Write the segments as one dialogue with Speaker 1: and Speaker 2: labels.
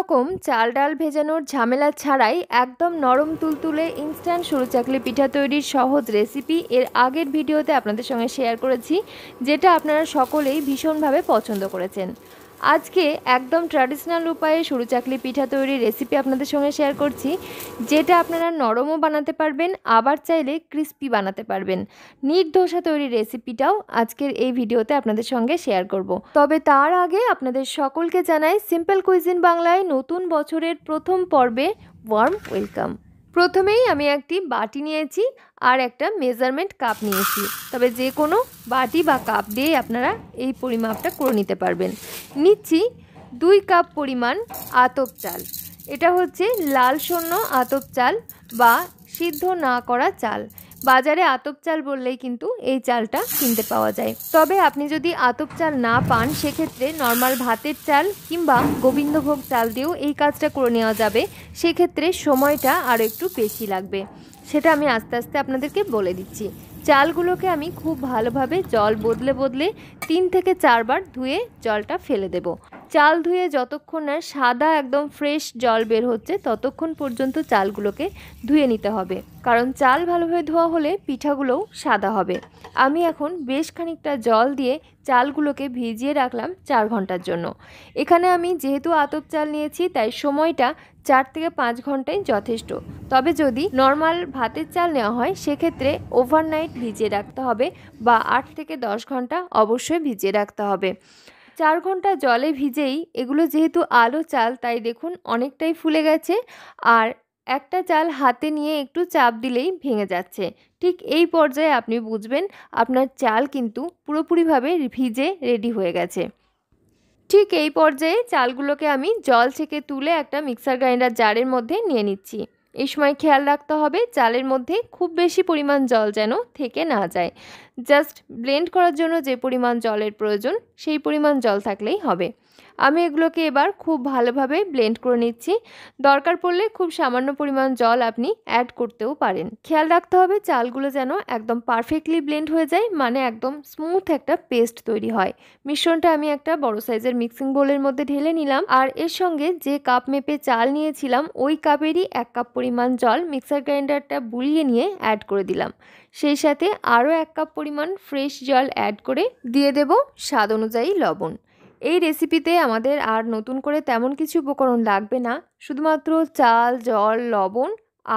Speaker 1: রকম চাল ডাল ভেজানোর ঝামেলা ছাড়াই একদম নরম তুলতুলে ইনস্ট্যান্ট সরু চাকলি পিঠা তৈরির সহজ রেসিপি এর আগের ভিডিওতে আপনাদের সঙ্গে শেয়ার করেছি, যেটা আপনারা সকলেই ভীষণভাবে পছন্দ করেছেন। আজকে একদম ট্র্যাডিশনাল উপায়ে সরু চাকলি পিঠা তৈরির রেসিপি আপনাদের সঙ্গে শেয়ার করছি, যেটা আপনারা নরমও বানাতে পারবেন, আবার চাইলে ক্রিস্পি বানাতে পারবেন। নিট ধোসা তৈরির রেসিপিটাও আজকের এই ভিডিওতে আপনাদের সঙ্গে শেয়ার করব। তবে তার আগে আপনাদের সকলকে জানাই সিম্পল কুইজিন বাংলায় নতুন বছরের প্রথম পর্বে ওয়ার্ম ওয়েলকাম। প্রথমেই আমি একটি বাটি নিয়েছি আর একটা মেজারমেন্ট কাপ নিয়েছি, তবে যে কোনো বাটি বা কাপ দিয়ে আপনারা এই পরিমাপটা করে নিতে পারবেন। নিচ্ছি 2 কাপ পরিমাণ আতপ চাল। এটা হচ্ছে লাল সর্ণ আতপ চাল বা সিদ্ধ না করা চাল। বাজারে আতপ চাল বললেই কিন্তু এই চালটা কিনতে পাওয়া যায়। তবে আপনি যদি আতপ চাল না পান, সেক্ষেত্রে নর্মাল ভাতের চাল কিংবা গোবিন্দভোগ চাল দিয়েও এই কাজটা করে নেওয়া যাবে। সেক্ষেত্রে সময়টা আরও একটু বেশি লাগবে, সেটা আমি আস্তে আস্তে আপনাদেরকে বলে দিচ্ছি। চালগুলোকে আমি খুব ভালোভাবে জল বদলে বদলে 3 থেকে 4 বার ধুয়ে জলটা ফেলে দেব। চাল ধুয়ে যতক্ষণ না সাদা একদম ফ্রেশ জল বের হচ্ছে ততক্ষণ পর্যন্ত চালগুলোকে ধুয়ে নিতে হবে, কারণ চাল ভালোভাবে ধোয়া হলে পিঠাগুলোও সাদা হবে। আমি এখন বেশ খানিকটা জল দিয়ে চালগুলোকে ভিজিয়ে রাখলাম 4 ঘন্টার জন্য। এখানে আমি যেহেতু আতপ চাল নিয়েছি তাই সময়টা 4 থেকে 5 ঘন্টাই যথেষ্ট। তবে যদি নর্মাল ভাতের চাল নেওয়া হয় সেক্ষেত্রে ওভারনাইট ভিজিয়ে রাখতে হবে বা 8 থেকে 10 ঘন্টা অবশ্যই ভিজিয়ে রাখতে হবে। 4 ঘন্টা জলে ভিজেই এগুলো যেহেতু আলো চাল তাই দেখুন অনেকটাই ফুলে গেছে, আর একটা চাল হাতে নিয়ে একটু চাপ দিলেই ভেঙে যাচ্ছে। ঠিক এই পর্যায়ে আপনি বুঝবেন আপনার চাল কিন্তু পুরোপুরিভাবে ভিজে রেডি হয়ে গেছে। ঠিক এই পর্যায়ে চালগুলোকে আমি জল থেকে তুলে একটা মিক্সার গ্রাইন্ডার জারের মধ্যে নিয়ে নিচ্ছি। এই সময় খেয়াল রাখতে হবে চালের মধ্যে খুব বেশি পরিমাণ জল যেন থেকে না যায়। জাস্ট ব্লেন্ড করার জন্য যে পরিমাণ জলের প্রয়োজন সেই পরিমাণ জল থাকলেই হবে। আমি এগুলোকে এবার খুব ভালোভাবে ব্লেন্ড করে নিচ্ছি। দরকার পড়লে খুব সামান্য পরিমাণ জল আপনি অ্যাড করতেও পারেন। খেয়াল রাখতে হবে চালগুলো যেন একদম পারফেক্টলি ব্লেন্ড হয়ে যায়, মানে একদম স্মুথ একটা পেস্ট তৈরি হয়। মিশ্রণটা আমি একটা বড় সাইজের মিক্সিং বোলের মধ্যে ঢেলে নিলাম, আর এর সঙ্গে যে কাপ মেপে চাল নিয়েছিলাম ওই কাপেরই 1 কাপ পরিমাণ জল মিক্সার গ্রাইন্ডারটা বুলিয়ে নিয়ে অ্যাড করে দিলাম। সেই সাথে আরও 1 কাপ পরিমাণ ফ্রেশ জল অ্যাড করে দিয়ে দেব স্বাদ অনুযায়ী লবণ। এই রেসিপিতে আমাদের আর নতুন করে তেমন কিছু উপকরণ লাগবে না, শুধুমাত্র চাল, জল, লবণ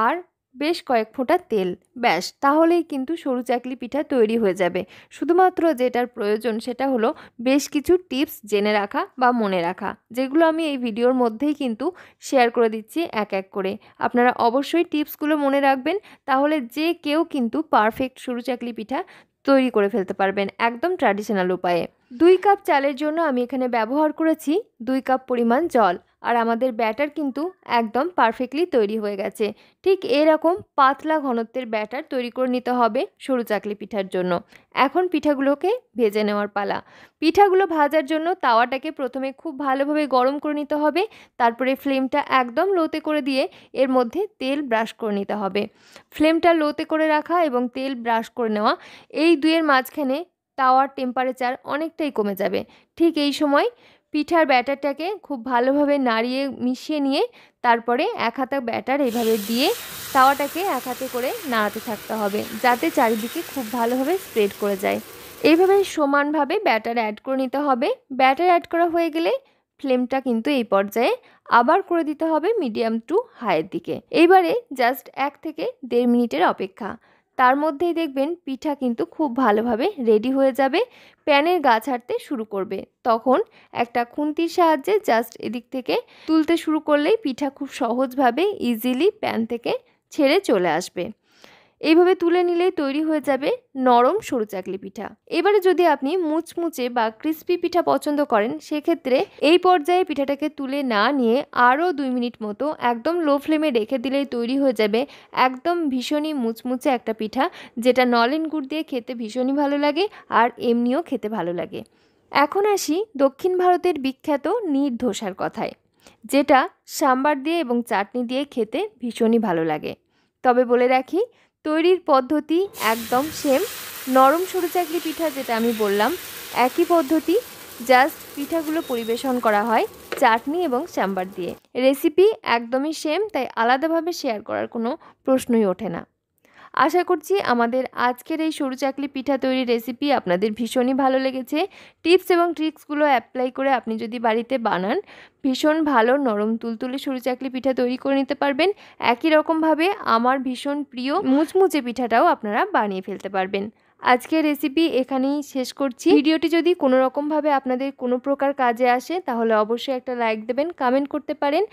Speaker 1: আর বেশ কয়েক ফোঁটা তেল, ব্যাস তাহলেই কিন্তু সরু চাকলি পিঠা তৈরি হয়ে যাবে। শুধুমাত্র যেটার প্রয়োজন সেটা হলো বেশ কিছু টিপস জেনে রাখা বা মনে রাখা, যেগুলো আমি এই ভিডিওর মধ্যেই কিন্তু শেয়ার করে দিচ্ছি এক এক করে। আপনারা অবশ্যই টিপসগুলো মনে রাখবেন, তাহলে যে কেউ কিন্তু পারফেক্ট সরু চাকলি পিঠা তৈরি করে ফেলতে পারবেন একদম ট্র্যাডিশনাল উপায়ে। 2 কাপ চালের জন্য আমি এখানে ব্যবহার করেছি 2 কাপ পরিমাণ জল, আর আমাদের ব্যাটার কিন্তু একদম পারফেক্টলি তৈরি হয়ে গেছে। ঠিক এরকম পাতলা ঘনত্বের ব্যাটার তৈরি করে নিতে হবে সরু চাকলি পিঠার জন্য। এখন পিঠাগুলোকে ভেজে নেওয়ার পালা। পিঠাগুলো ভাজার জন্য তাওয়াটাকে প্রথমে খুব ভালোভাবে গরম করে নিতে হবে, তারপরে ফ্লেমটা একদম লোতে করে দিয়ে এর মধ্যে তেল ব্রাশ করে নিতে হবে। ফ্লেমটা লোতে করে রাখা এবং তেল ব্রাশ করে নেওয়া, এই দুইয়ের মাঝখানে তাওয়ার টেম্পারেচার অনেকটাই কমে যাবে। ঠিক এই সময় পিঠার ব্যাটারটাকে খুব ভালোভাবে নাড়িয়ে মিশিয়ে নিয়ে তারপরে এক হাতা ব্যাটার এইভাবে দিয়ে তাওয়াটাকে এক হাতে করে নাড়াতে থাকতে হবে, যাতে চারিদিকে খুব ভালোভাবে স্প্রেড করে যায়। এইভাবে সমানভাবে ব্যাটার অ্যাড করে নিতে হবে। ব্যাটার অ্যাড করা হয়ে গেলে ফ্লেমটা কিন্তু এই পর্যায়ে আবার করে দিতে হবে মিডিয়াম টু হাইয়ের দিকে। এইবারে জাস্ট 1 থেকে 1.5 মিনিটের অপেক্ষা। তার মধ্যেই দেখবেন পিঠা কিন্তু খুব ভালোভাবে রেডি হয়ে যাবে। প্যানের গা ছাড়তে শুরু করবে, তখন একটা খুন্তির সাহায্যে জাস্ট এদিক থেকে তুলতে শুরু করলেই পিঠা খুব সহজভাবে ইজিলি প্যান থেকে ছেড়ে চলে আসবে। এইভাবে তুলে নিলেই তৈরি হয়ে যাবে নরম সরু চাকলি পিঠা। এবারে যদি আপনি মুচমুচে বা ক্রিস্পি পিঠা পছন্দ করেন, সেক্ষেত্রে এই পর্যায়ে পিঠাটাকে তুলে না নিয়ে আরও 2 মিনিট মতো একদম লো ফ্লেমে রেখে দিলেই তৈরি হয়ে যাবে একদম ভীষণই মুচমুচে একটা পিঠা, যেটা নলেন গুড় দিয়ে খেতে ভীষণই ভালো লাগে আর এমনিও খেতে ভালো লাগে। এখন আসি দক্ষিণ ভারতের বিখ্যাত নিট ধোসার কথায়, যেটা সাম্বার দিয়ে এবং চাটনি দিয়ে খেতে ভীষণই ভালো লাগে। তবে বলে রাখি, তৈরির পদ্ধতি একদম সেম। নরম সরু চাকলি পিঠা যেটা আমি বললাম একই পদ্ধতি, জাস্ট পিঠাগুলো পরিবেশন করা হয় চাটনি এবং সাম্বার দিয়ে। রেসিপি একদমই সেম, তাই আলাদাভাবে শেয়ার করার কোনো প্রশ্নই ওঠে না। আশা করছি আমাদের আজকের এই সরু চাকলি পিঠা তৈরির রেসিপি আপনাদের ভীষণই ভালো লেগেছে। টিপস এবং ট্রিক্সগুলো অ্যাপ্লাই করে আপনি যদি বাড়িতে বানান, ভীষণ ভালো নরম তুলতুলে সরু চাকলি পিঠা তৈরি করে নিতে পারবেন। একই রকমভাবে আমার ভীষণ প্রিয় মুচমুচে পিঠাটাও আপনারা বানিয়ে ফেলতে পারবেন। আজকের রেসিপি এখানেই শেষ করছি। ভিডিওটি যদি কোনো রকমভাবে আপনাদের কোনো প্রকার কাজে আসে তাহলে অবশ্যই একটা লাইক দেবেন, কমেন্ট করতে পারেন।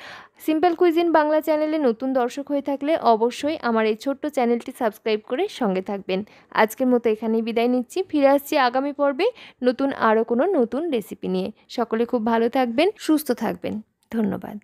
Speaker 1: সিম্পল কুইজিন বাংলা চ্যানেলে নতুন দর্শক হয়ে থাকলে অবশ্যই আমার এই ছোট্ট চ্যানেলটি সাবস্ক্রাইব করে সঙ্গে থাকবেন। আজকের মতো এখানেই বিদায় নিচ্ছি। ফিরে আসছি আগামী পর্বে নতুন আরও কোনো নতুন রেসিপি নিয়ে। সকলে খুব ভালো থাকবেন, সুস্থ থাকবেন। ধন্যবাদ।